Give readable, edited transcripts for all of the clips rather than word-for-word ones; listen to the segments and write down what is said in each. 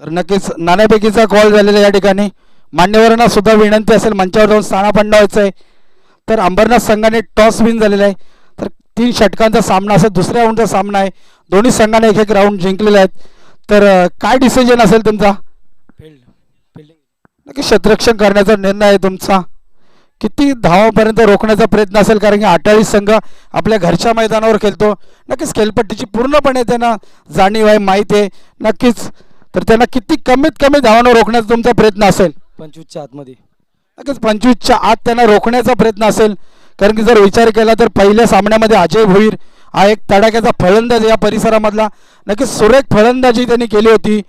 तर नक्कीच नाणेफेकीचा कॉल झालेला या ठिकाणी मान्यवरांना सुद्धा विनंती असेल मंचावर जाऊन स्थानापन्न व्हायचं आहे. तर अंबरनाथ संघाने टॉस विन झालेला आहे. तर 3 षटकांचा सामना असेल, दुसऱ्या राऊंडचा सामना आहे. दोन्ही संघाने एक एक राऊंड जिंकलेले आहेत. तर काय डिसिजन असेल तुमचा? नक्की क्षेत्ररक्षण करण्याचा निर्णय आहे तुमचा. किती धावापर्यंत रोखण्याचा प्रयत्न असेल, कारण की 48 संघ आपल्या घरच्या मैदानावर खेळतो. नक्कीच खेळपट्टीची पूर्णपणे त्यांना जाणीव आहे, माहीत आहे. नक्कीच तर त्यांना किती कमीत कमी धावांवर रोखण्याचा तुमचा प्रयत्न असेल? 25च्या आतमध्ये. नक्कीच 25च्या आत त्यांना रोखण्याचा प्रयत्न असेल. कारण की जर विचार केला तर पहिल्या सामन्यामध्ये अजय भोईर हा एक तडाख्याचा फलंदाज या परिसरामधला. नक्कीच सुरेख फलंदाजी त्यांनी केली होती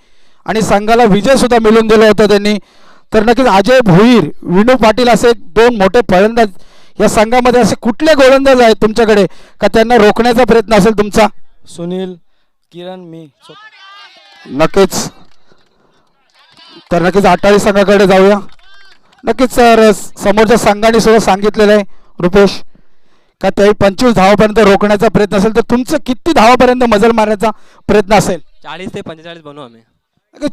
आणि संघाला विजय सुद्धा मिळवून दिला होता त्यांनी. तर नक्कीच अजय भोईर, विनू पाटील असे 2 मोठे फलंदाज या संघामध्ये. असे कुठले गोलंदाज आहेत तुमच्याकडे का त्यांना रोखण्याचा प्रयत्न असेल तुमचा? सुनील, किरण, मी. नक्कीच तर नक्कीच 48 संघाकडे जाऊया. नक्कीच सर समोरच्या संघाने सुद्धा सांगितलेलं आहे रुपेश का त्याही 25 धावापर्यंत रोखण्याचा प्रयत्न असेल. तर तुमचं किती धावापर्यंत मजल मारण्याचा प्रयत्न असेल? 40 ते 45 बनवू आम्ही.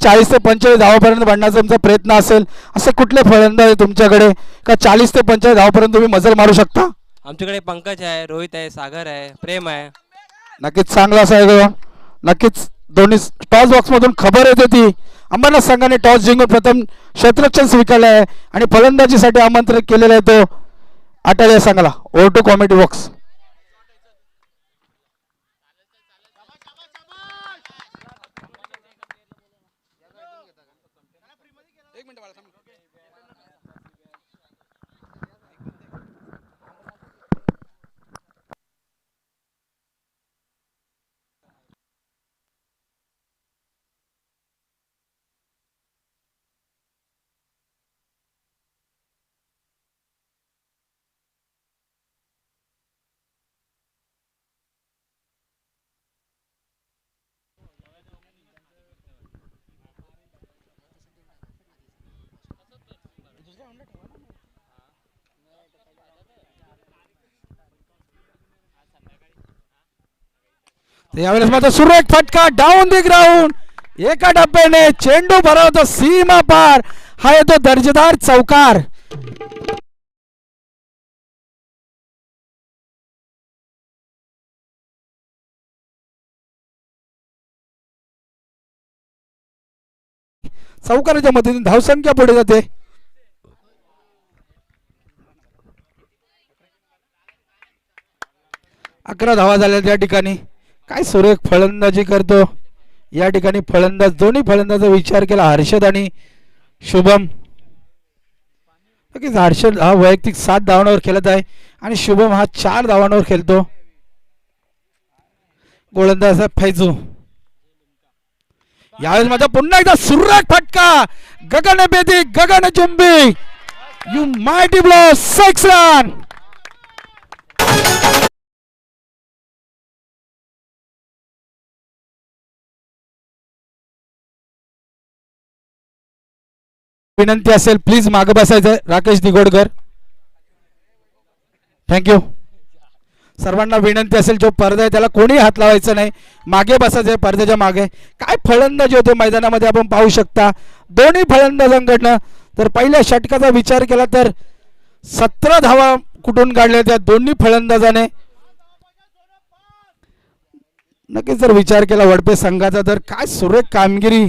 40 ते 45 धावापर्यंत बनण्याचा तुमचा प्रयत्न असेल. असे कुठले फलंदाज आहे तुमच्याकडे का 40 ते 45 धावापर्यंत तुम्ही मजल मारू शकता? आमच्याकडे पंकज आहे, रोहित आहे, सागर आहे, प्रेम आहे. नक्कीच चांगला आहे. नक्कीच दोन्ही टॉस बॉक्समधून खबर येते ती अंबरनाथ संघाने टॉस जिंकून प्रथम क्षेत्ररक्षण स्वीकारले आहे आणि फलंदाजीसाठी आमंत्रित केलेला आहे तो आटाळ्या संघाला. Over to comedy box. यावेळेस मात्र सुरेख फटका डाऊन दी ग्राउंड. एका डब्याने चेंडू भरवतो सीमा पार. हा येतो दर्जेदार चौकार. चौकाराच्या मदतीने धावसंख्या पुढे जाते. अकरा धावा झाल्या त्या ठिकाणी. काय सुरेख फलंदाजी करतो या ठिकाणी फलंदाज. दोन्ही फलंदाजाचा विचार केला हर्षद आणि शुभम. नक्कीच हर्षद हा वैयक्तिक 7 धावांवर खेळत आहे आणि शुभम हा 4 धावांवर खेळतो. गोलंदाज फैजू. यावेळेस माझा पुन्हा एकदा सुरेख फटका. गगन बेदी, गगन चुंबी. You mighty blow. 6 रन. विनंती असेल प्लीज मागे बसायचं. राकेश दिगोडकर, थँक्यू. सर्वांना विनंती असेल जो पडदा आहे त्याला कोणी हात लावायचं नाही, मागे बसायचं पडद्याच्या मागे. काय फलंदाजी होते मैदानामध्ये आपण पाहू शकता दोन्ही फलंदाजांकडनं. तर पहिल्या षटकाचा विचार केला तर 17 धावा कुठून काढल्या त्या दोन्ही फलंदाजाने. नक्कीच जर विचार केला वडपे संघाचा तर काय सुरेख कामगिरी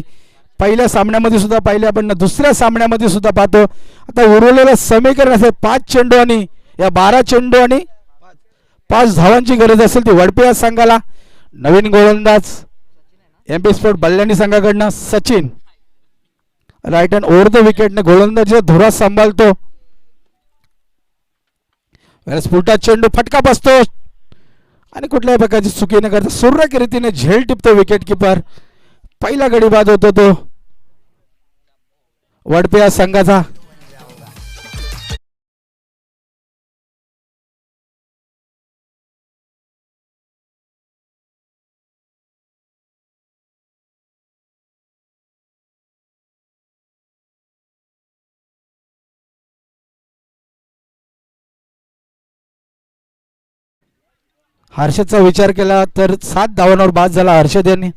पहिल्या सामन्यामध्ये सुद्धा पाहिली आपण, दुसऱ्या सामन्यामध्ये सुद्धा पाहतो. आता उरलेलं समीकरण असेल 5 चेंडू आणि या 12 चेंडू आणि 5 धावांची गरज असेल ती वडपे या संघाला. नवीन गोलंदाज एमपी स्पोर्ट बल्लानी संघाकडनं Sachin right hand over the विकेटने गोलंदाजीचा धुरा सांभाळतो. स्फुटा चेंडू फटका बसतो आणि कुठल्याही प्रकारची चुकी न करता सुरेख रीतीने झेल टिपतो विकेट किपर. पहिला गडी बाद होतो तो वडपे या संघाचा. हर्षदचा विचार केला तर 7 धावांवर बाद झाला हर्षद यांनी.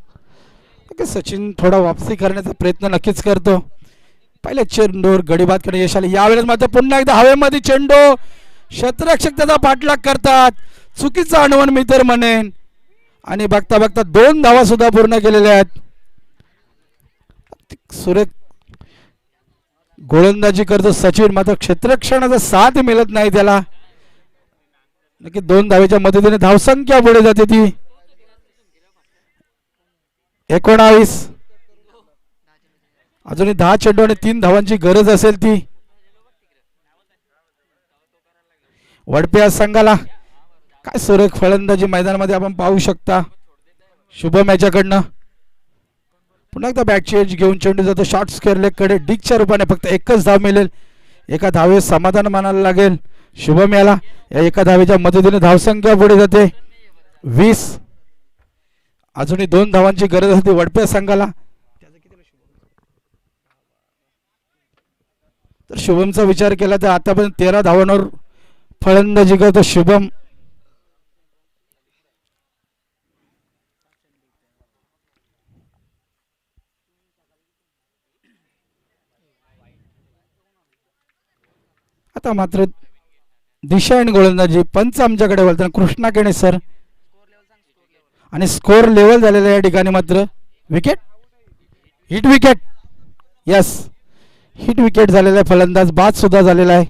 नक्कीच सचिन थोडा वापसी करण्याचा प्रयत्न नक्कीच करतो. पहिले चेंडूवर गडीबाद करणे यश आले. यावेळेस मात्र पुन्हा एकदा हवेमध्ये चेंडू, क्षेत्ररक्षक त्याचा पाठलाग करतात. चुकीचा अनुमान मी तर म्हणेन. आणि बघता बघता 2 धावा सुद्धा पूर्ण केलेल्या आहेत. सुरेख गोलंदाजी करतो सचिन, मात्र क्षेत्ररक्षणाचा साथ मिळत नाही त्याला. नक्की 2 धावेच्या मदतीने धावसंख्या पुढे जाते ती 19. अजूनही 10 चेंडू आणि 3 धावांची गरज असेल ती वडप्या संघाला. काय सुरेख फलंदाजी मैदानामध्ये आपण पाहू शकता शुभम याच्याकडनं. पुन्हा एकदा बॅट चेंज घेऊन चेंडू जातो शॉर्ट स्क्वेअर लेग कडे. डिकच्या रूपाने फक्त एकच धाव मिळेल. एका धावेस समाधान मानायला लागेल शुभम याला. या एका धावेच्या मदतीने धावसंख्या पुढे जाते 20. अजूनही 2 धावांची गरज होती वडप्या संघाला. तर शुभमचा विचार केला तर आतापर्यंत 13 धावांवर फलंदाजी करतो शुभम. आता मात्र दिशा आणि गोलंदाजी पंच आमच्याकडे बोलताना कृष्णा केणे सर. आणि स्कोर लेवल झालेला या ठिकाणी मात्र wicket, hit wicket. Yes, hit wicket झालेला आहे. फलंदाज बाद सुद्धा झालेला आहे.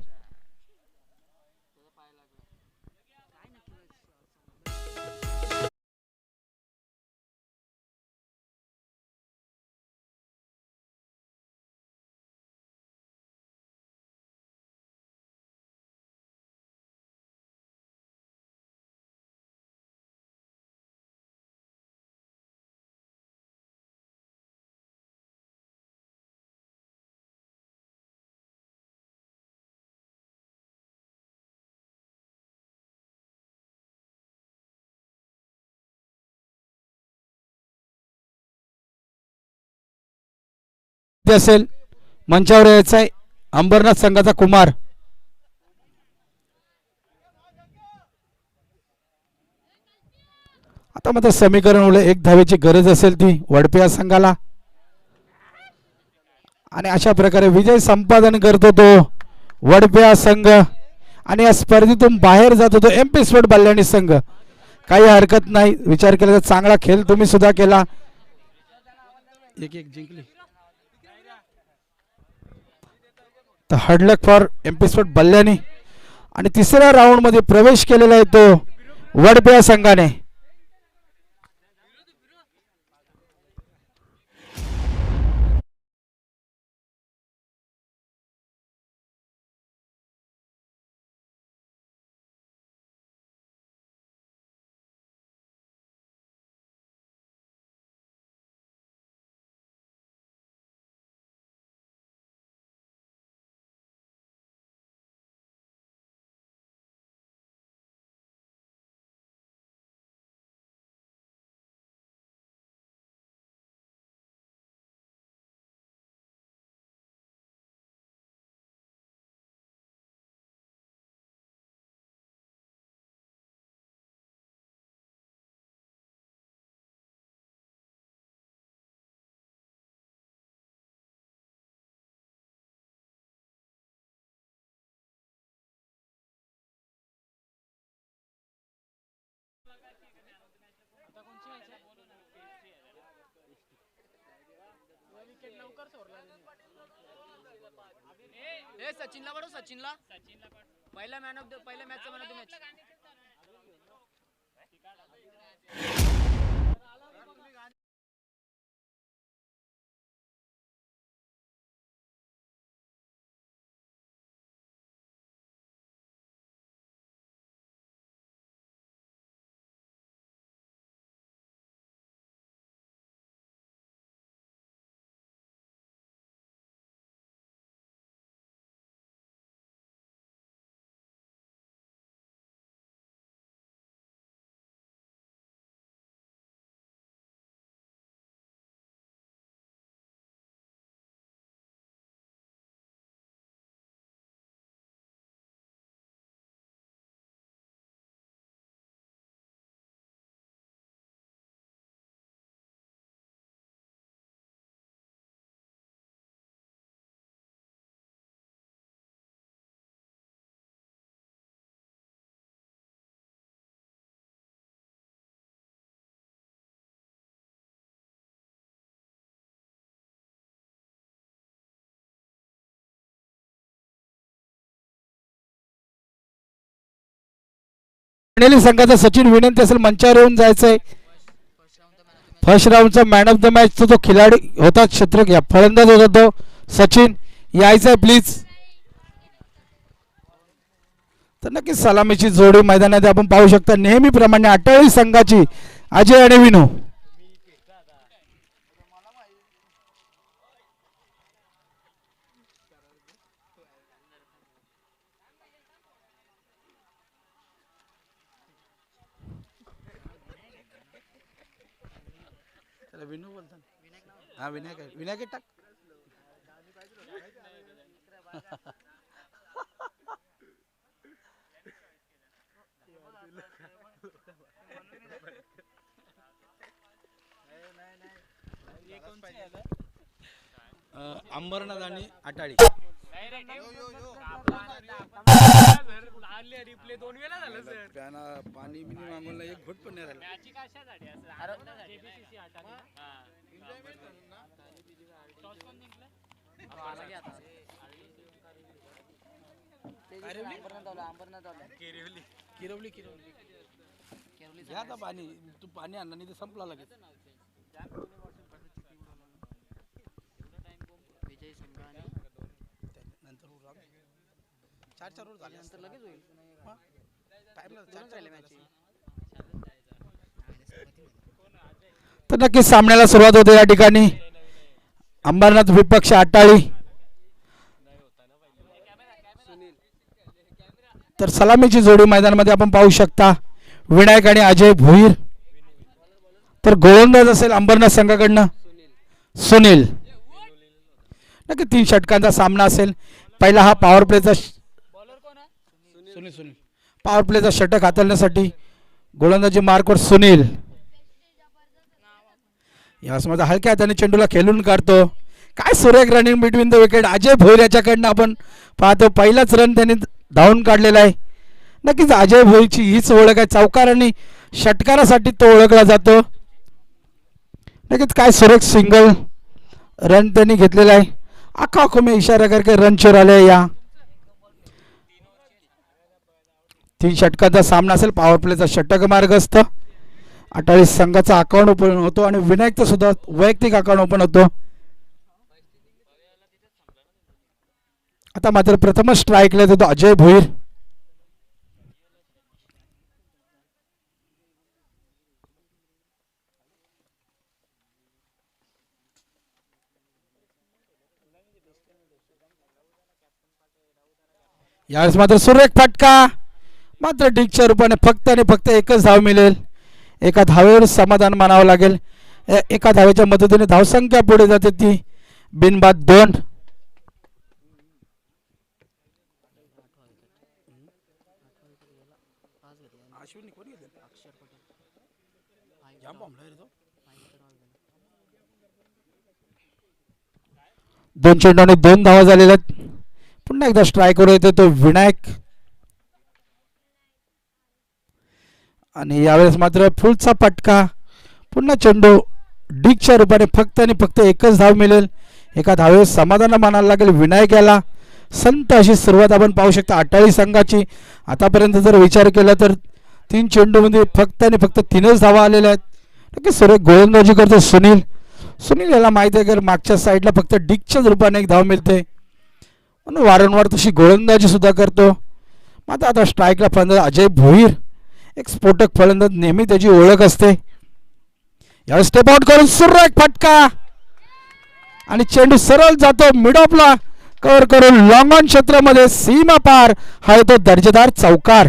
असेल मंचावर यायचा आहे अंबरनाथ संघाचा कुमार. आता मात्र समीकरण उलट 1 धावेची गरज असेल ती वडप्या संघाला. आणि अशा प्रकारे विजय संपादन करतो तो वडप्या संघ. आणि या स्पर्धेतून बाहेर जातो तो MP स्पोर्ट बल्याणी संघ. काही हरकत नाही, विचार केला तर चांगला खेळ तुम्ही सुद्धा केला. एक जिंकली. तर हडलक फॉर MP स्पोर्ट बल्याणी. आणि तिसऱ्या राऊंड मध्ये प्रवेश केलेला आहे तो वडप्या संघाने. सचिनला पाठव, सचिनला पहिला मॅन ऑफ द पहिल्या मॅचचा मॅन ऑफ द मॅच. नेली संघाचा सचिन विनंती असेल मंचावर येऊन जायचंय. फर्स्ट राऊंडचा मॅन ऑफ द मॅचचा जो खिलाडी होता क्षेत्र फलंदाज होता तो सचिन यायचंय प्लीज. तर नक्कीच सलामीची जोडी मैदानात आपण पाहू शकता नेहमीप्रमाणे अटाळी संघाची अजय आणि विनू. विनू बोलतो हा विनायक विनायक टाक. अंबरनाथ आणि अटाळी पाणी बिनी मागून एक घोट पण नाही राहिला. किरवली घ्या आता पाणी तू पाणी आणलं नाही तर संपला लगेच. चार रोड झाले नंतर लगेच होईल. तर नक्कीच सामन्याला सुरुवात होते या ठिकाणी. अंबरनाथ विपक्ष अटाळी. तर सलामीची जोडी मैदानामध्ये आपण पाहू शकता विनायक आणि अजय भोईर. तर गोलंदाज असेल अंबरनाथ संघाकडनं सुनील. नक्की 3 षटकांचा सामना असेल. पहिला हा पॉवर प्लेचा पॉवर प्लेचा षटक हाताळण्यासाठी गोलंदाजी मार्कवर सुनील. यावेळेस माझा हलक्या हाताने चेंडूला खेळून काढतो. काय सुरेख running between the wicket Ajay Bhoir याच्याकडनं आपण पाहतो. पहिलाच रन त्यांनी धावून काढलेला आहे. नक्कीच अजय भोईरची हीच ओळख आहे. चौकार आणि षटकारासाठी तो ओळखला जातो. नक्कीच काय सुरेख सिंगल रन त्यांनी घेतलेला आहे. आखो में इशारा करके रन चुराले. या 3 षटकांचा सामना असेल. पॉवर प्लेचा षटक मार्गस्थ. अटाळी संघाचा अकाउंट ओपन होतो आणि विनायकचा सुद्धा वैयक्तिक अकाउंट ओपन होतो. आता मात्र प्रथमच स्ट्राईकला येतो अजय भोईर. यावेळेस मात्र सुरेख फटका. मात्र डिकच्या रूपाने फक्त आणि फक्त एकच धाव मिळेल. एका धावेवर समाधान मानावं लागेल. एका धावेच्या मदतीने धावसंख्या पुढे जाते ती बिनबाद 2. दोन चेंडूने 2 धावा झालेल्या आहेत. पुन्हा एकदा स्ट्राईकवर येतो तो विनायक. आणि यावेळेस मात्र फुलचा फटका. पुन्हा चेंडू डिकच्या रूपाने फक्त आणि फक्त एकच धाव मिळेल. एका धावेवर समाधान मानायला लागेल विनायक याला. संत अशी सुरुवात आपण पाहू शकता अटाळी संघाची. आतापर्यंत जर विचार केला तर 3 चेंडूमध्ये फक्त आणि फक्त 3च धावा आलेल्या आहेत. नक्कीच सुरेख गोलंदाजी करतो सुनील. सुनील याला माहिती आहे की मागच्या साईडला फक्त डिकच्याच रूपाने एक धाव मिळते म्हणून वारंवार तशी गोलंदाजी सुद्धा करतो. मात्र आता स्ट्राईकला फलंदाज अजय भोईर. एक स्फोटक फलंदाज नेहमी त्याची ओळख असते. यावेळी स्टेप आउट करून सुरेख फटका आणि चेंडू सरळ जातो मिड ऑफला. कव्हर करून लॉंग ऑन क्षेत्रामध्ये सीमा पार. हा येतो दर्जेदार चौकार.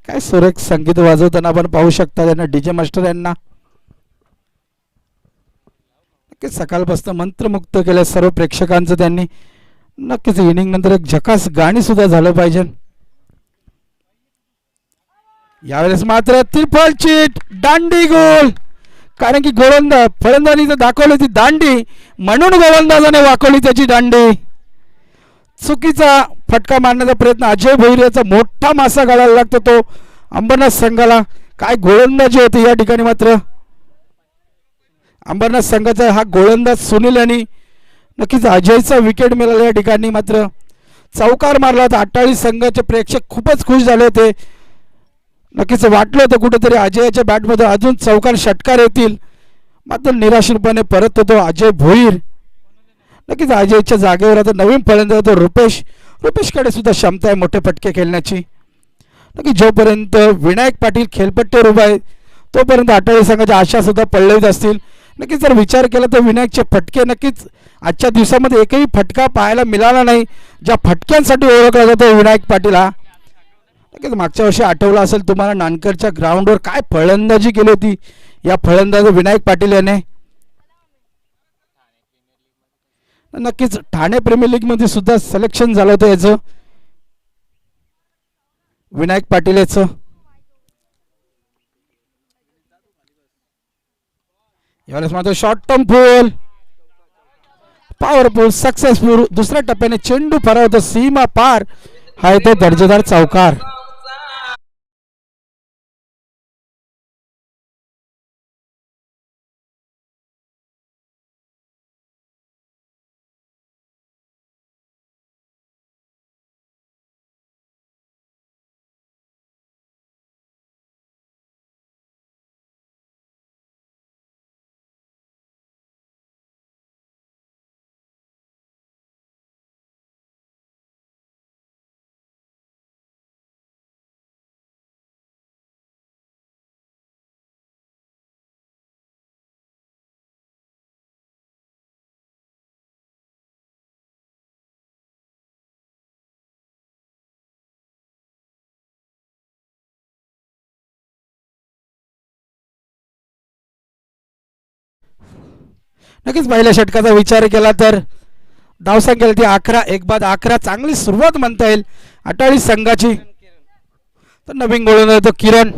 काय सुरेख संगीत वाजवताना आपण पाहू शकता त्यांना डीजे मास्टर यांना. नक्कीच सकाळपासून मंत्रमुक्त केलं सर्व प्रेक्षकांचं त्यांनी. नक्कीच इनिंग नंतर एक झकास गाणी सुद्धा झालं पाहिजे. यावेळेस मात्र त्रिफळ चीट दांडी गोल. कारण की गोलंदाज फलंदाजीने दाखवली ती दांडी म्हणून गोलंदाजाने वाकवली त्याची दांडी. चुकीचा फटका मारण्याचा प्रयत्न, अजय भोईर याचा मोठा मासा गाळायला लागतो तो अंबरनाथ संघाला. काय गोलंदाजी होती या ठिकाणी, मात्र अंबरनाथ संघाचा हा गोलंदाज सुनील यांनी नक्कीच अजयचा विकेट मिळाला या ठिकाणी. मात्र चौकार मारला होता. अट्टाळी संघाचे प्रेक्षक खूपच खुश झाले होते. नक्कीच वाटलं होतं कुठेतरी अजयच्या बॅटमध्ये अजून चौकार षटकार येतील, मात्र निराशपणे परत होतो अजय भोईर. नक्कीच अजयच्या जागेवर आता नवीन फलंदाज होतो रुपेशकडे सुद्धा क्षमता आहे मोठे फटके खेळण्याची. नक्की जोपर्यंत विनायक पाटील खेळपट्टीवर उभा आहे तोपर्यंत अटाळी संघाच्या आशा सुद्धा पडलेलीच असतील. नक्कीच जर विचार केला तर विनायकचे फटके नक्कीच आजच्या दिवसामध्ये एकही फटका पाहायला मिळाला नाही. ज्या फटक्यांसाठी ओळखला जातो विनायक पाटील हा, नक्कीच मागच्या वर्षी आठवलं असेल तुम्हाला नानकरच्या ग्राउंडवर काय फलंदाजी केली होती या फलंदाज विनायक पाटील याने. नक्कीच ठाणे प्रीमियर लीग मध्ये सुद्धा सिलेक्शन झालं होतं याचं, विनायक पाटील याचं. यावेळेस मात्र शॉर्ट टर्म फुल पॉवरफुल सक्सेसफुल दुसऱ्या टप्प्याने चेंडू फरावतो सीमा पार, हा येतो दर्जेदार चौकार. नक्कीच पहिल्या षटकाचा विचार केला तर धावसंख्या ती 11, एक बाद 11, चांगली सुरुवात म्हणता येईल अटाळी संघाची. तर नवीन गोलंदाज येतो किरण.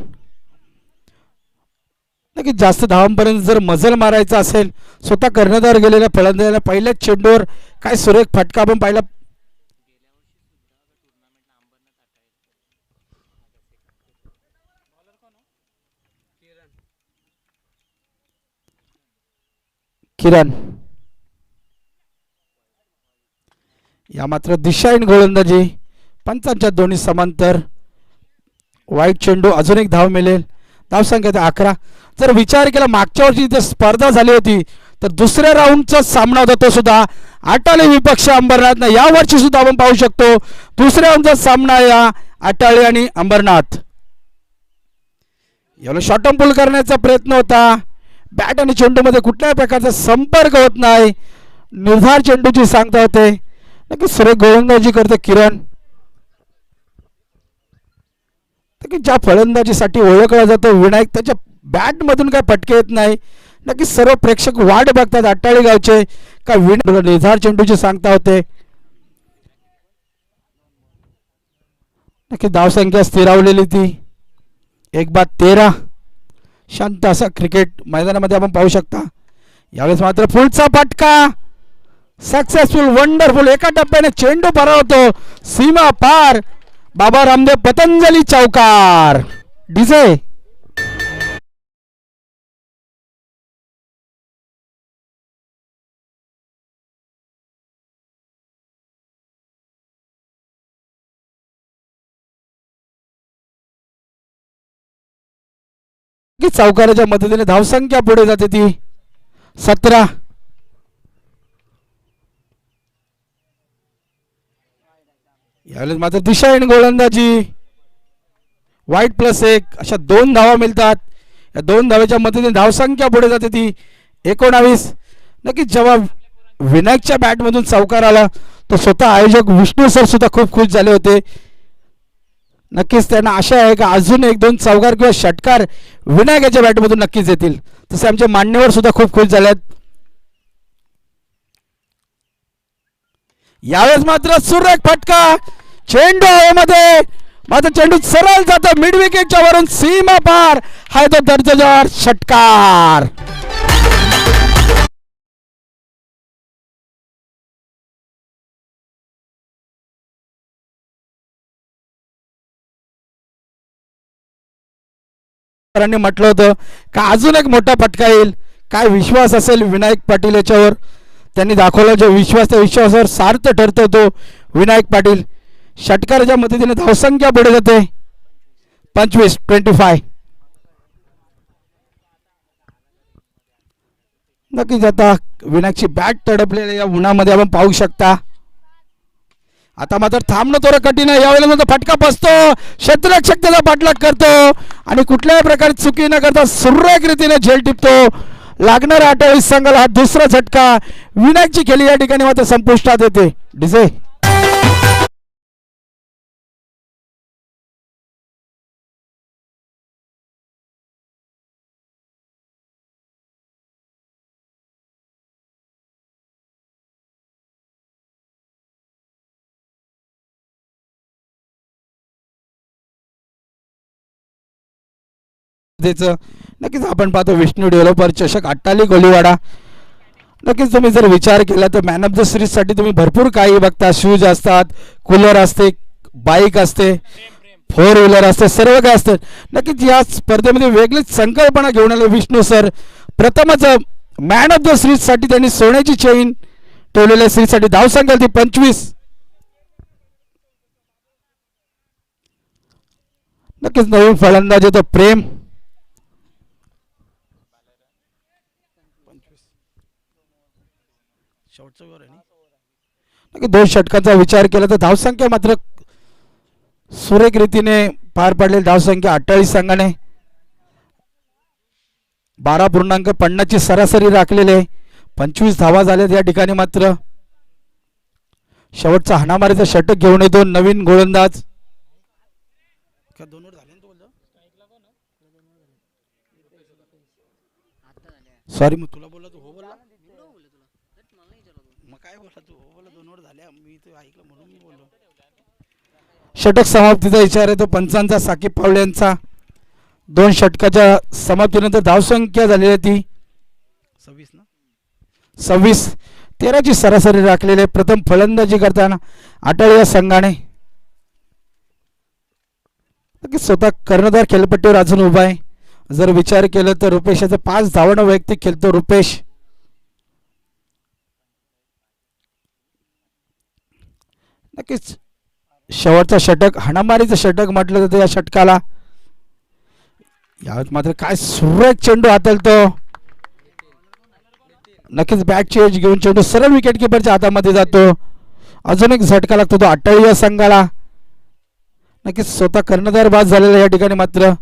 नक्कीच जास्त धावांपर्यंत जर मजल मारायचा असेल स्वतः कर्णधार गेलेल्या फलंदाजाला पहिल्याच चेंडूवर काय सुरेख फटका आपण पाहिला. किरण या मात्र दिशाहीन गोलंदाजी, पंचांच्या दोन्ही समांतर वाईट चेंडू, अजून एक धाव मिळेल. धावसंख्या 11. जर विचार केला मागच्या वर्षी इथे स्पर्धा झाली होती तर दुसऱ्या राऊंडचा सामना होता तो सुद्धा अटाळे विपक्ष अंबरनाथ. या वर्षी सुद्धा आपण पाहू शकतो दुसऱ्या राऊंडचा सामना या अटाळे आणि अंबरनाथ. याला शॉर्ट टर्म पुल करण्याचा प्रयत्न होता, बॅट आणि चेंडू मध्ये कुठल्याही प्रकारचा संपर्क होत नाही, निर्धार चेंडूची सांगता होते. नक्की सुरेख गोलंदाजी करते किरण. ज्या फलंदाजीसाठी ओळखला जातो विनायक, त्याच्या बॅट मधून काय फटके येत नाही. नक्की सर्व प्रेक्षक वाट बघतात अट्टाळी गावचे का विनायक निर्धार चेंडूची सांगता होते. नक्की धावसंख्या स्थिरावलेली ती 1 बाद 13. शांत असा क्रिकेट मैदानामध्ये आपण पाहू शकता. यावेळेस मात्र फुलचा फटका सक्सेसफुल वंडरफुल, एका टप्प्याने चेंडू परावतो सीमा पार. बाबा रामदेव पतंजली चौकार. डीजे चौकाराच्या मदतीने धावसंख्या पुढे जाते ती 17. यावेळेस मात्र दिशाहीन गोलंदाजी, वाईट +1 अशा 2 धावा मिळतात. या 2 धावेच्या मदतीने धावसंख्या पुढे जाते ती 19. नक्कीच जेव्हा विनायकच्या बॅटमधून चौकार आला तो स्वतः आयोजक विष्णू सर सुद्धा खूप खुश झाले होते. नक्कीच त्यांना आशा आहे की अजून 1-2 चौकार किंवा षटकार विनायकाच्या बॅटमधून नक्कीच येतील. तसे आमचे मान्यवर सुद्धा खूप खुश झालेत. यावेळेस मात्र सुरेख फटका, चेंडू हवेमध्ये, मात्र चेंडू सरळ जातो मिड विकेटच्या वरून सीमा पार, हा तो दर्जेदार षटकार. सरांनी म्हटलं होतं का अजून एक मोठा फटका येईल. काय विश्वास असेल विनायक पाटील याच्यावर. त्यांनी दाखवला जो विश्वास, त्या विश्वासावर सार्थ ठरतो तो विनायक पाटील. षटकाराच्या मदतीने धावसंख्या पुढे जाते 25-25. नक्कीच आता विनायकची बॅट तडपलेली या उन्हामध्ये आपण पाहू शकता. आता मात्र थांबणं थोडं कठीण आहे. यावेळेला मात्र फटका बसतो, क्षेत्ररक्षक त्याचा पाठलाग करतो आणि कुठल्याही प्रकारे चुकी न करता सुरेख रीतीने झेल टिपतो. लागणारा 28 संघाला हा दुसरा झटका. विनायकची खेळी या ठिकाणी मात्र संपुष्टात येते. डिझे नक्कीच आपण पाहतो विष्णू डेव्हलपर चषक अट्टाली कोलीवाडा. नक्कीच तुम्ही जर विचार केला तर मॅन ऑफ द सिरीजसाठी तुम्ही भरपूर काही बघता. शूज असतात, कूलर असते, बाईक असते, 4 व्हीलर असते, सर्व काही असतं. नक्कीच या स्पर्धेमध्ये वेगळीच संकल्पना घेऊन आले विष्णू सर. प्रथमच मॅन ऑफ द सिरीजसाठी त्यांनी सोन्याची चेन ठेवलेल्या सिरीजसाठी धावसंख्या होती 25. नक्कीच नवीन फलंदाज येतो प्रेम. दोन षटकांचा विचार केला तर धावसंख्या मात्र सुरेख रीतीने पार पडलेली धावसंख्या 28 संघाने 12.50 ची सरासरी राखलेली आहे. 25 धावा झाल्यात या ठिकाणी. मात्र शेवटचा हाणामारीचा षटक घेऊन येतो नवीन गोलंदाज. सॉरी मग तुला बोलला तू हो बोलला मग काय बोलला तू हो बोलला 2 ओव्हर झाल्या मी ते ऐकलं म्हणून मी बोललो. षटक समाप्तीचा विचार आहे तो पंचांचा साकीब पावले यांचा. 2 षटकाच्या समाप्तीनंतर धावसंख्या झालेली आहे ती 26. 13 ची सरासरी राखलेली आहे. प्रथम फलंदाजी करताना अटाळी या संघाने नक्कीच स्वतः कर्णधार खेळपट्टीवर अजून उभा आहे. जर विचार केला तर रुपेशाचा 5 धावांना वैयक्तिक खेळतो रुपेश. नक्कीच शेवटचा षटक हाणामारीचं षटक म्हटलं जातं या षटकाला. यावेळेस मात्र काय सुरेख चेंडू हाताळतो. नक्कीच बॅटची एज घेऊन चेंडू सरळ विकेट किपरच्या हातामध्ये जातो. अजून एक झटका लागतो तो अट्टाळी या संघाला. नक्कीच स्वतः कर्णधार बाद झालेला या ठिकाणी. मात्र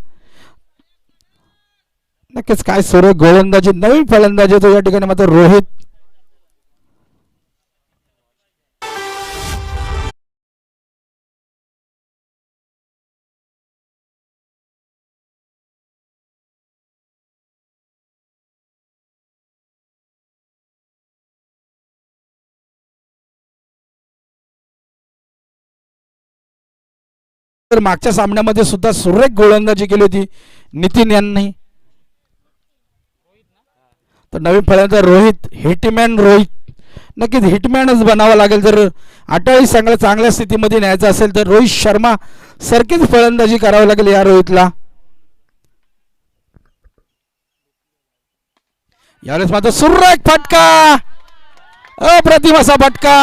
नक्कीच काय सुरेख गोलंदाजी नवीन फलंदाजी तो या ठिकाणी. मात्र रोहित तर मागच्या सामन्यामध्ये सुद्धा सुरेख गोलंदाजी केली होती नितीन यांनी. तर नवीन फलंदाज रोहित, हिटमॅन रोहित. नक्कीच हिटमॅनच बनावं लागेल जर अटाळी संघाला चांगल्या स्थितीमध्ये न्यायचं असेल तर. रोहित शर्मा सारखीच फलंदाजी करावी लागेल या रोहितला. यावेळेस मात्र सुरेख फटका, अप्रतिम असा फटका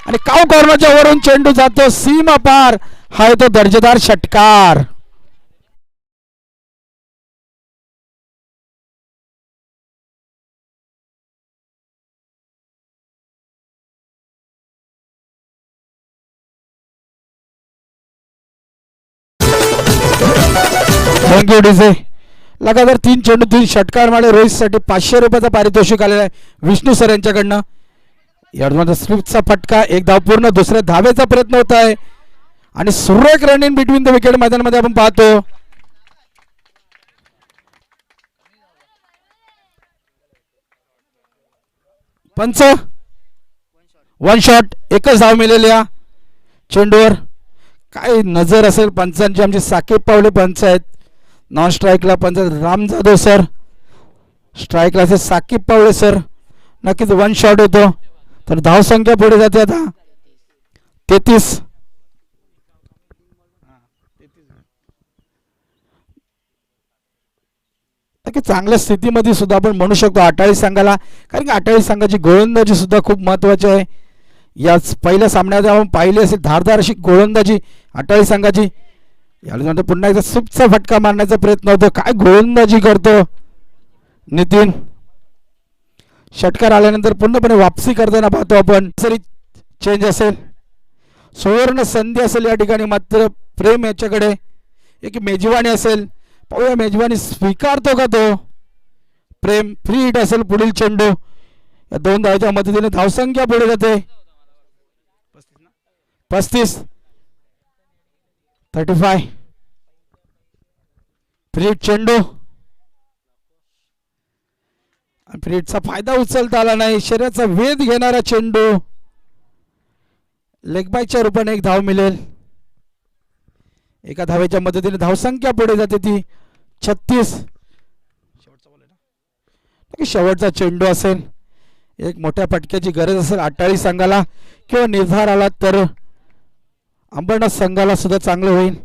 आणि काव कॉर्नरच्या वरून चेंडू जातो सीमा पार. हा तो दर्जेदार षटकार. Thank you DJ. लगातार 3 चेंडू 3 षटकार मारले. रोहितसाठी 500 रुपयाचा पारितोषिक आलेला आहे विष्णू सर यांच्याकडनं. यामध्ये स्लिपचा फटका, 1 धाव पूर्ण. दुसऱ्या धावेचा प्रयत्न होत आहे आणि सुरेख run in between the wicket मैदानामध्ये आपण पाहतो. पंच 1 शॉट, एकच धाव मिळालेल्या चेंडूवर. काय नजर असेल पंचांची. आमचे साकीब पावले पंच आहेत. नॉन स्ट्राईकला पंच राम जाधव सर, स्ट्राईकला असे साकीब पावले सर. नक्कीच 1 शॉट होतो. तर धावसंख्या पुढे जाते आता 33. नक्की चांगल्या स्थितीमध्ये सुद्धा आपण म्हणू शकतो अटाळी संघाला, कारण की अटाळी संघाची गोलंदाजी सुद्धा खूप महत्त्वाची आहे. याच पहिल्या सामन्यात आपण पाहिली असेल धारदार अशी गोलंदाजी अटाळी संघाची. यानंतर पुन्हा एकदा सुपचा फटका मारण्याचा प्रयत्न होतो. काय गोलंदाजी करतो नितीन. षटकार आल्यानंतर पूर्णपणे वापसी करताना पाहतो आपण. सरी चेंज असेल, सुवर्ण संधी असेल या ठिकाणी, मात्र प्रेम याच्याकडे एक मेजवानी असेल. पाहूया मेजवानी स्वीकारतो का तो. प्रेम फ्री हिट असेल. पुढील चेंडू या 2 धावाच्या मदतीने धावसंख्या पुढे जाते 35 फ्री हिट चेंडू. फ्री हिटचा फायदा उचलता आला नाही. शरीराचा वेध घेणारा चेंडू. लेगबायच्या रूपाने 1 धाव मिळेल. एका धावेच्या मदतीने धावसंख्या पुढे जाते ती 36. शेवटचा चेंडू असेल. एक मोठ्या फटक्याची गरज असेल अटाळी संघाला, किंवा निर्धार आला तर अंबरनाथ संघाला सुद्धा चांगलं होईल.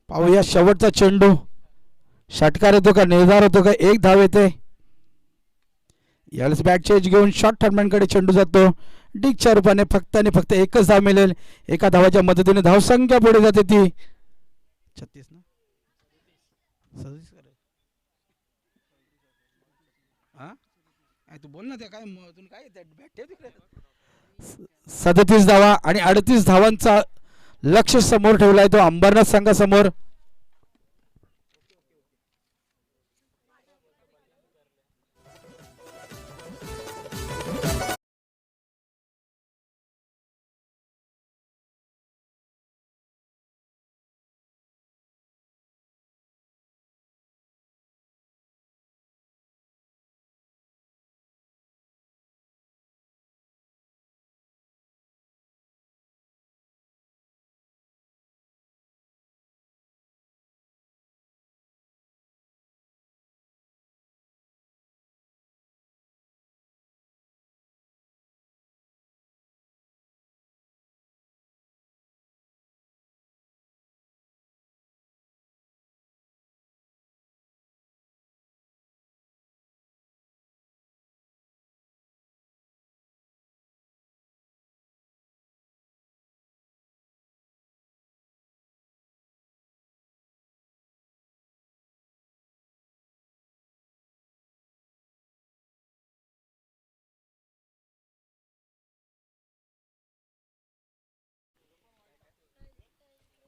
पाहूया शेवटचा चेंडू. षटकार येतो का, निर्धार होतो का. 1 धाव येते. यावेळेस बॅट चेंज घेऊन शॉर्ट टर्नमॅनकडे चेंडू जातो. डिगच्या रूपाने फक्त आणि फक्त 1च धाव मिळेल. एका धावाच्या मदतीने धावसंख्या पुढे जाते ती 36 ना 37 धावा आणि 38 धावांचा लक्ष समोर ठेवलाय तो अंबरनाथ संघासमोर.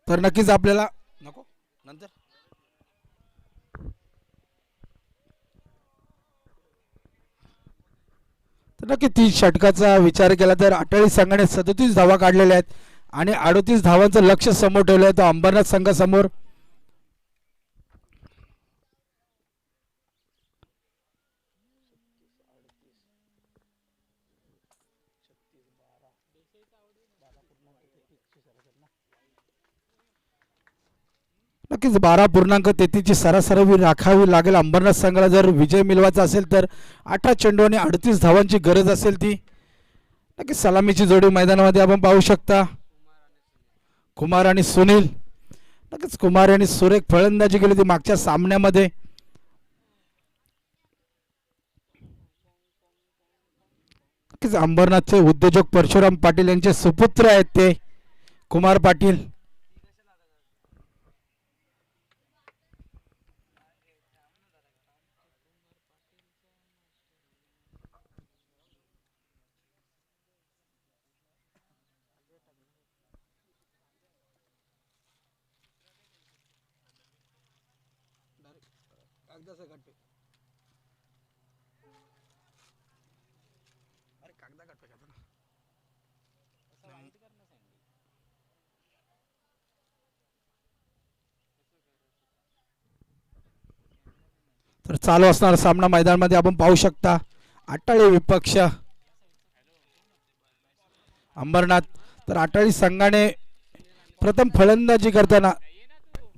तर नक्कीच आपल्याला नको नंतर तर नक्की 30 षटकाचा विचार केला तर अटाळी संघाने 37 धावा काढलेल्या आहेत आणि 38 धावांचं लक्ष समोर ठेवलं आहे तो अंबरनाथ संघासमोर. नक्कीच 12.33 ची सरासरी राखावी लागेल अंबरनाथ संघाला जर विजय मिळवायचा असेल तर. 18 चेंडू आणि 38 धावांची गरज असेल ती. नक्कीच सलामीची जोडी मैदानामध्ये आपण पाहू शकता. कुमार आणि सुनील. नक्कीच कुमार यांनी सुरेख फलंदाजी केली होती मागच्या सामन्यामध्ये. नक्कीच अंबरनाथचे उद्योजक परशुराम पाटील यांचे सुपुत्र आहेत ते कुमार पाटील. तर चालू असणारा सामना मैदानामध्ये आपण पाहू शकता. अटाळी विपक्ष अंबरनाथ. तर अटाळी संघाने प्रथम फलंदाजी करताना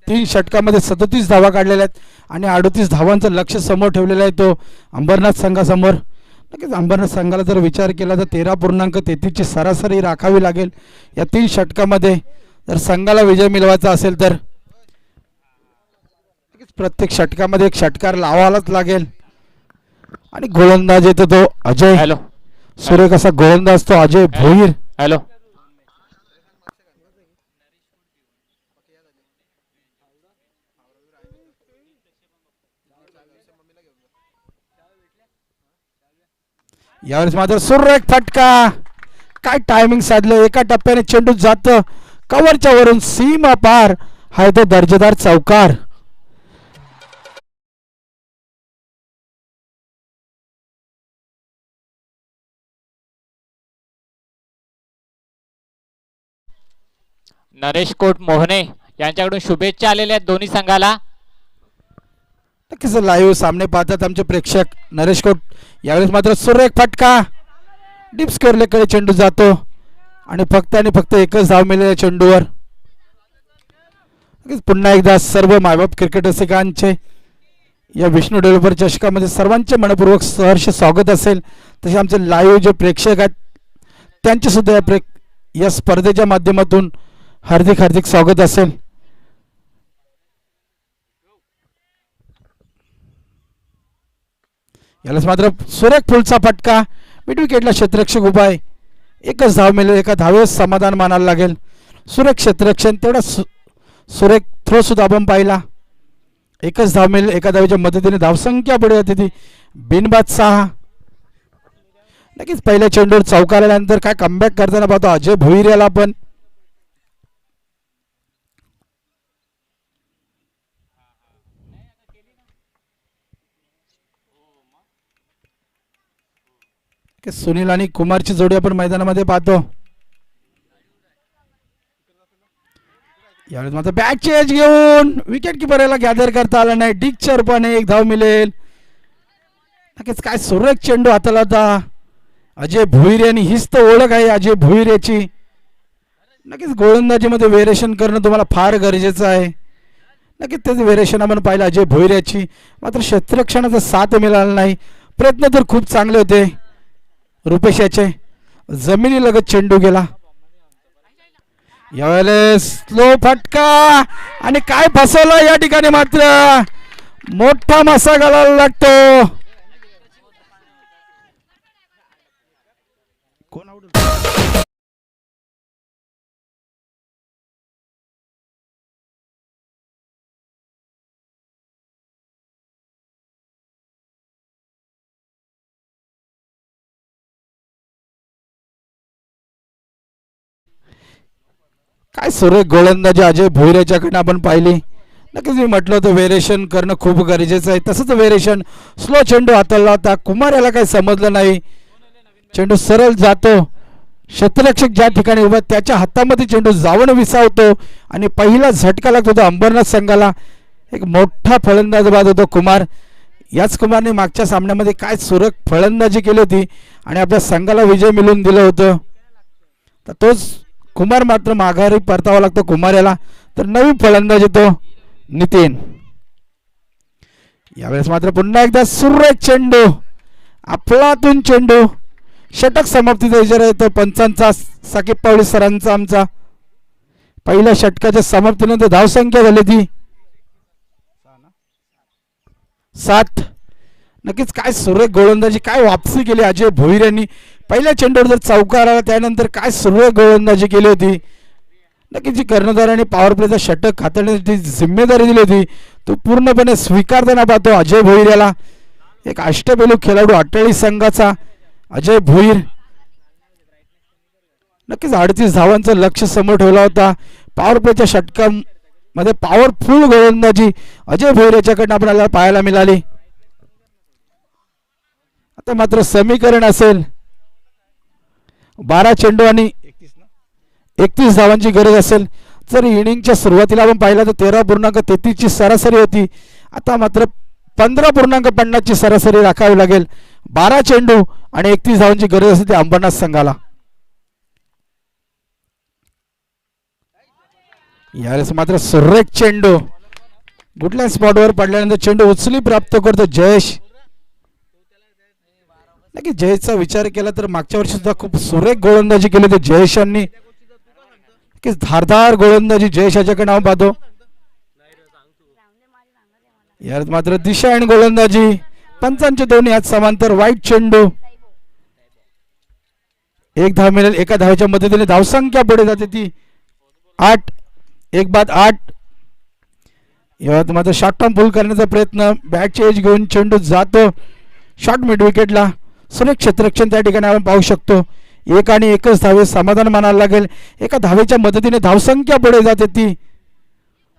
3 षटकामध्ये 37 धावा काढलेल्या आहेत आणि 38 धावांचं लक्ष समोर ठेवलेलं आहे तो अंबरनाथ संघासमोर. नक्कीच अंबरनाथ संघाला जर विचार केला तर 13.33 ची सरासरी राखावी लागेल या 3 षटकामध्ये जर संघाला विजय मिळवायचा असेल तर. प्रत्येक षटकामध्ये एक षटकार लावायलाच लागेल. आणि गोलंदाज येतो तो अजय. हॅलो सुरेख असा गोलंदाज तो अजय भोईर. हॅलो यावेळेस मात्र सुरेख फटका. काय टायमिंग साधलं. एका टप्प्याने चेंडू जात कव्हरच्या वरून सीमा पार. हा तो दर्जेदार चौकार. नरेश कोट मोहने यांच्याकडून शुभेच्छा आलेल्या आहेत दोन्ही संघाला. नक्कीच लाईव्ह सामने पाहतात आमचे प्रेक्षक. नरेश कोट यावेळेस मात्र सुरेख फटका. डीप स्क्वेअरकडे चेंडू जातो आणि फक्त एकच धाव मिळालेल्या चेंडूवर. नक्कीच पुन्हा एकदा सर्व मायबाप क्रिकेट रसिकांचे या विष्णू डेव्हलपर चषकामध्ये सर्वांचे मनपूर्वक सहर्ष स्वागत असेल. तसे आमचे लाईव्ह जे प्रेक्षक आहेत त्यांचे सुद्धा या स्पर्धेच्या माध्यमातून हार्दिक स्वागत असेल. यालाच मात्र सुरेख फुलचा फटका. मिड विकेटला क्षेत्ररक्षक उभा आहे. एकच धाव मिळेल. एका धावेवर समाधान मानायला लागेल. सुरेख क्षेत्ररक्षण तेवढा सुरेख थ्रो सुद्धा आपण पाहिला. एकच धाव मिळेल. एका धावेच्या मदतीने धावसंख्या पुढे होती ती बिनबाद 6. नक्कीच पहिल्या चेंडूवर चौकार आल्यानंतर काय कमबॅक करताना पाहतो अजय भोईर याला पण. सुनील आणि कुमारची जोडी आपण मैदानामध्ये पाहतो. यावेळेस मात्र बॅक चेंज घेऊन विकेट किपर याला गॅदर करता आला नाही. डिक्चर पण एक धाव मिळेल. नक्कीच काय सुरेख चेंडू हाताला होता अजय भोईर यांनी. हीच तर ओळख आहे अजय भोईर याची. नक्कीच गोलंदाजीमध्ये व्हेरिएशन करणं तुम्हाला फार गरजेचं आहे. नक्कीच त्याचं व्हेरिएशन आपण पाहिलं अजय भोईर याची. मात्र क्षेत्ररक्षणाचा साथ मिळाला नाही. प्रयत्न तर खूप चांगले होते रुपेश याचे. जमिनीलगत चेंडू गेला. यावेळेस स्लो फटका आणि काय फसवलं या ठिकाणी. मात्र मोठा मासा घालायला लागतो. कोण आउट? काय सुरेख गोलंदाजी अजय भोईर याच्याकडनं आपण पाहिली. नक्कीच मी म्हटलं होतं व्हेरिएशन करणं खूप गरजेचं आहे. तसंच व्हेरिएशन. स्लो चेंडू हाताळला होता. कुमार याला काही समजलं नाही. चेंडू सरळ जातो. क्षेत्ररक्षक ज्या ठिकाणी उभा त्याच्या हातामध्ये चेंडू जाऊन विसावतो आणि पहिला झटका लागतो तो अंबरनाथ संघाला. एक मोठा फलंदाज बाद होतो कुमार. याच कुमारने मागच्या सामन्यामध्ये काय सुरेख फलंदाजी केली होती आणि आपल्या संघाला विजय मिळवून दिलं होतं. तर तोच कुमार मात्र माघारी परतावा लागतो कुमार याला. तर नवीन फलंदाज येतो नितीन. यावेळेस मात्र पुन्हा एकदा सुरेख चेंडू. आपलातून चेंडू. षटक समाप्तीचा इशारा येतो पंचांचा. साकीब पावळे सरांचा. आमचा पहिल्या षटकाच्या समाप्तीनंतर धावसंख्या झाली ती 7. नक्कीच काय सुरेख गोलंदाजी. काय वापसी केली अजय भोईर यांनी. पहिल्या चेंडूवर जर चौकार आला त्यानंतर काय सुरेख गोलंदाजी केली होती. नक्कीच जी कर्णधारांनी पॉवर प्लेचा षटक हाताळण्याची जिम्मेदारी दिली होती तो पूर्णपणे स्वीकारताना पाहतो अजय भोईर याला. एक अष्टपैलू खेळाडू अटाळी संघाचा अजय भोईर. नक्कीच 38 धावांचं लक्ष समोर ठेवला होता. पॉवर प्लेच्या षटकामध्ये पॉवरफुल गोलंदाजी अजय भोईर याच्याकडनं आपल्याला पाहायला मिळाली. आता मात्र समीकरण असेल 12 चेंडू आणि 31 धावांची गरज असेल. जर इनिंगच्या सुरुवातीला आपण पाहिलं तर 13.33 ची सरासरी होती. आता मात्र 15.50 ची सरासरी राखावी लागेल. 12 चेंडू आणि 31 धावांची गरज असते अंबरनाथ संघाला. यावेळेस मात्र सुरेख चेंडू. कुठल्या स्पॉटवर पडल्यानंतर चेंडू उचली प्राप्त करतो जयेश. नक्की जयेशचा विचार केला तर मागच्या वर्षी सुद्धा खूप सुरेख गोलंदाजी केली होती जयेशांनी. धारदार गोलंदाजी जयेश याच्याकडे नाव पाहतो. यात मात्र दिशा आणि गोलंदाजी पंचांचे दोन्ही हात समांतर. वाईट चेंडू. एक धाव मिळेल. एका धावेच्या मदतीने धावसंख्या पुढे जाते ती 8. 1-8. यात मात्र शॉर्ट टर्म पुल करण्याचा प्रयत्न. बॅटची एज घेऊन चेंडू जातो शॉर्ट मिड विकेटला. सुरेख क्षेत्ररक्षण त्या ठिकाणी आपण पाहू शकतो. एक आणि एकच धावे समाधान मानायला लागेल. एका धावेच्या मदतीने धावसंख्या पुढे जाते ती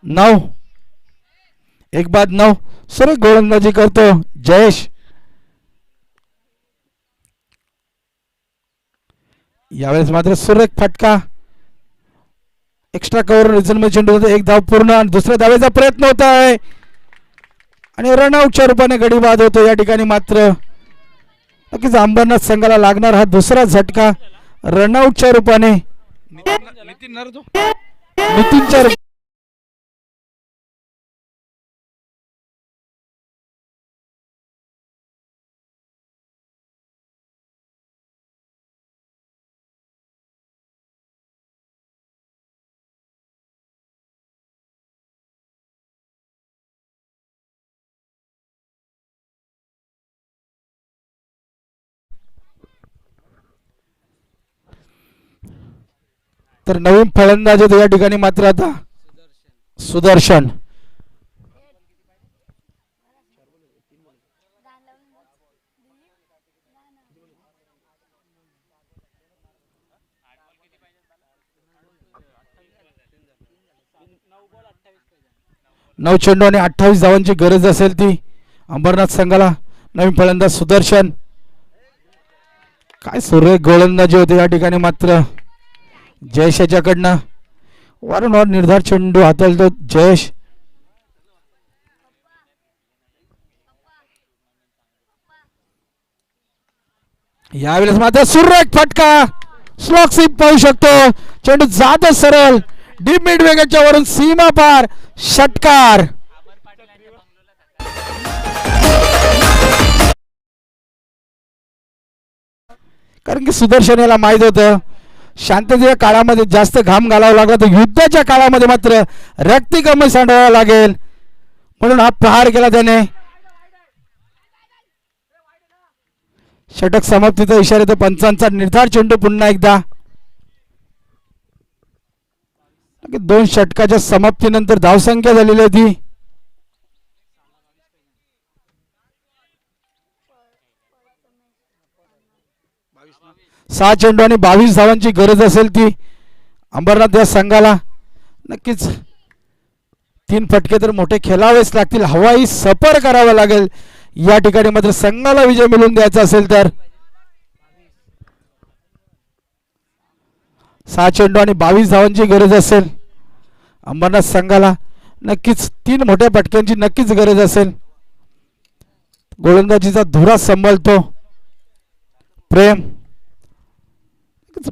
9. 1-9. सुरेख गोलंदाजी करतो जयेश. यावेळेस मात्र सुरेख फटका. एक्स्ट्रा कव्हर रिझन मध्ये चेंडू होता. एक धाव पूर्ण आणि दुसऱ्या धावेचा प्रयत्न होत आहे आणि रनआउटच्या रूपाने गडी बाद होतो. या ठिकाणी मात्र नक्कीच अंबरनाथ संघाला लागणार हा दुसरा झटका रनआउटच्या रूपाने. नितीनच्या तर नवीन फलंदाज होते या ठिकाणी मात्र आता सुदर्शन. नऊ चेंडू आणि 28 धावांची गरज असेल ती अंबरनाथ संघाला. नवीन फलंदाज सुदर्शन. काय सुरेख गोलंदाजी होते या ठिकाणी मात्र जयेश याच्याकडनं. वारंवार निर्धार चेंडू हाताळतो जयेश. यावेळेस मात्र सुरेख फटका. स्लॉक स्वीप पाहू शकतो. चेंडू जातो सरळ डीप मिड वेगाच्या वरून सीमा पार षटकार. कारण की सुदर्शन याला माहित होतं शांततेच्या काळामध्ये जास्त घाम घालावा लागला तर युद्धाच्या काळामध्ये मात्र रक्तिकमळ सांडावा लागेल म्हणून हा प्रहार केला त्याने. षटक समाप्तीचा इशारा तर पंचांचा. निर्धार चेंडू पुन्हा एकदा. 2 षटकाच्या समाप्तीनंतर धावसंख्या झालेली आहे ती 6 चेंडू आणि 22 धावांची गरज असेल ती अंबरनाथ या संघाला. नक्कीच 3 फटके तर मोठे खेळावेच लागतील. हवाई सफर करावा लागेल या ठिकाणी मात्र संघाला विजय मिळवून द्यायचा असेल तर. 6 चेंडू आणि 22 धावांची गरज असेल अंबरनाथ संघाला. नक्कीच 3 मोठ्या फटक्यांची नक्कीच गरज असेल. गोलंदाजीचा धुरा सांभाळतो प्रेम.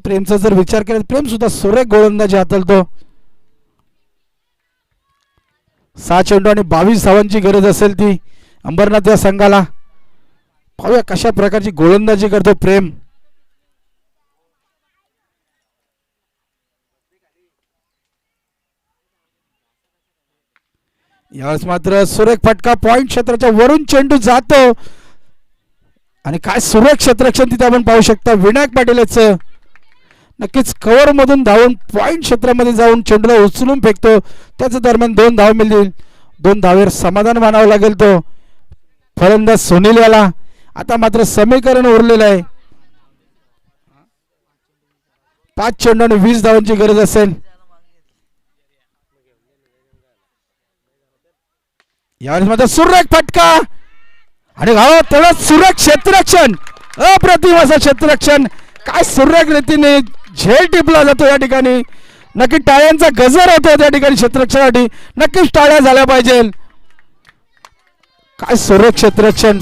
प्रेमचा जर विचार केला प्रेम सुद्धा सुरेख गोलंदाजी हाताळतो. 6 चेंडू आणि 22 धावांची गरज असेल ती अंबरनाथ या संघाला. पाहूया कशा प्रकारची गोलंदाजी करतो प्रेम. यावेळेस मात्र सुरेख फटका. पॉइंट क्षेत्राच्या वरून चेंडू जातो आणि काय सुरेख क्षेत्ररक्षण तिथे आपण पाहू शकता विनायक पाटील याचं. नक्कीच कव्हर मधून धावून पॉइंट क्षेत्रामध्ये जाऊन चेंडूला उचलून फेकतो. त्याच्या दरम्यान 2 धाव मिळतील. 2 धावेवर समाधान मानावं लागेल तो फलंदाज सुनील याला. आता मात्र समीकरण उरलेलं आहे. 5 चेंडू आणि 20 धावांची गरज असेल. यावेळेस मात्र सुरेख फटका आणि तेवढं सुरेख क्षेत्ररक्षण. अप्रतिम असं क्षेत्ररक्षण. काय सुरेख रीतीने झेल टिपला जातो या ठिकाणी. नक्की टाळ्यांचा गजर होतो त्या ठिकाणी क्षेत्ररक्षणासाठी. नक्कीच टाळ्या झाल्या पाहिजे. काय सुरेख क्षेत्ररक्षण.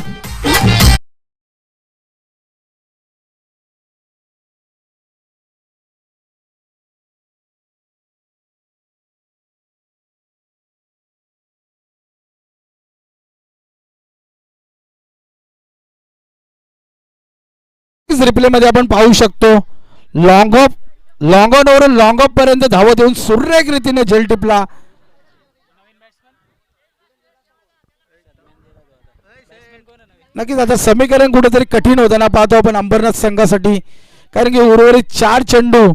रिप्ले मध्ये आपण पाहू शकतो लॉंग ऑफ वरून लॉंग ऑफ पर्यंत धावत येऊन सुरेख रीतीने झेल टिपला. नक्कीच आता समीकरण कुठेतरी कठीण होताना पाहतो आपण अंबरनाथ संघासाठी, कारण की उर्वरित 4 चेंडू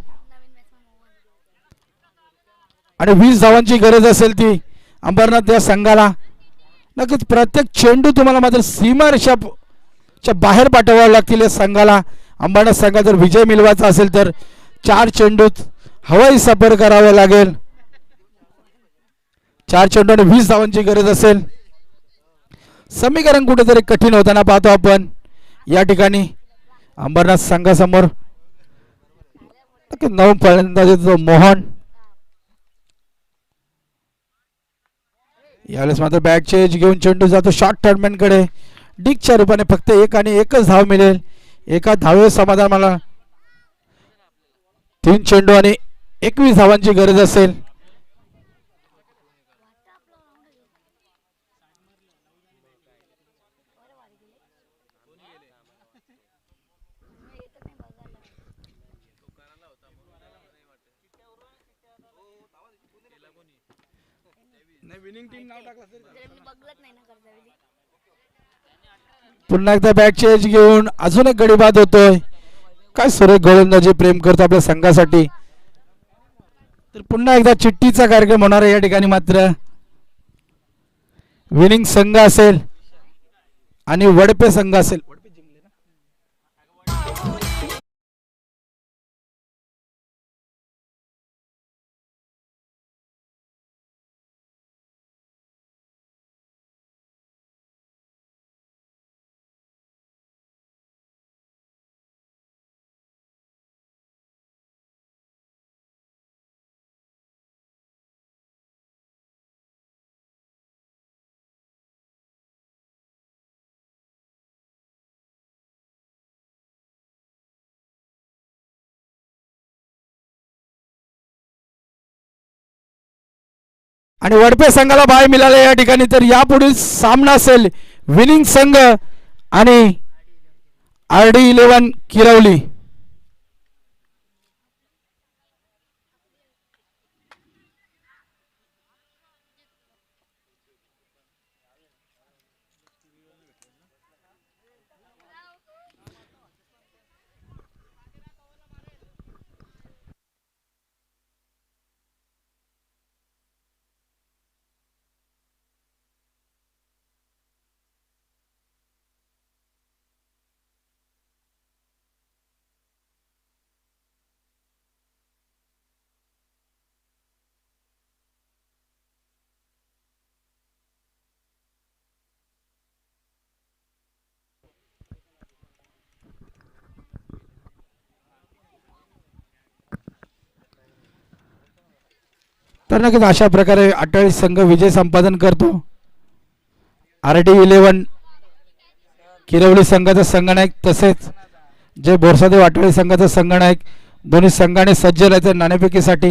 आणि 20 धावांची गरज असेल ती अंबरनाथ या संघाला. नक्कीच प्रत्येक चेंडू तुम्हाला मात्र सीमारेषाच्या बाहेर पाठवावे लागतील या संघाला. अंबरनाथ संघात जर विजय मिळवायचा असेल तर 4 चेंडूत हवाई सफर करावं लागेल. 4 चेंडू आणि 20 धावांची गरज असेल. समीकरण कुठेतरी कठीण होताना पाहतो आपण या ठिकाणी अंबरनाथ संघासमोर. नवीन फलंदाज मोहन, यावेळेस मात्र बॅट चेंज घेऊन चेंडू जातो शॉर्ट टर्नमॅन कडे. डिकच्या रूपाने फक्त एक आणि एकच धाव मिळेल. एका धावे समाधान मला. 3 चेंडू आणि 21 धावांची गरज असेल. पुन्हा एकदा बॅट चेंज घेऊन अजून एक गडी बाद होतोय. काय सुरेख गोलंदाजी प्रेम करतो आपल्या संघासाठी. तर पुन्हा एकदा चिठ्ठीचा कार्यक्रम होणार आहे या ठिकाणी. मात्र विनिंग संघ असेल आणि वडपे संघ असेल. आणि वडपे संघाला बाय मिळाले या ठिकाणी. तर यापुढील सामना असेल विनिंग संघ आणि RD11 किरवली. तर नक्कीच अशा प्रकारे अटाळी संघ विजय संपादन करतो. RD11 किरवली संघाचा संघनायक तसेच जे बोरसादेव अटाळी संघाचा संघनायक दोन्ही संघाने सज्ज राहते नाणेफेकीसाठी.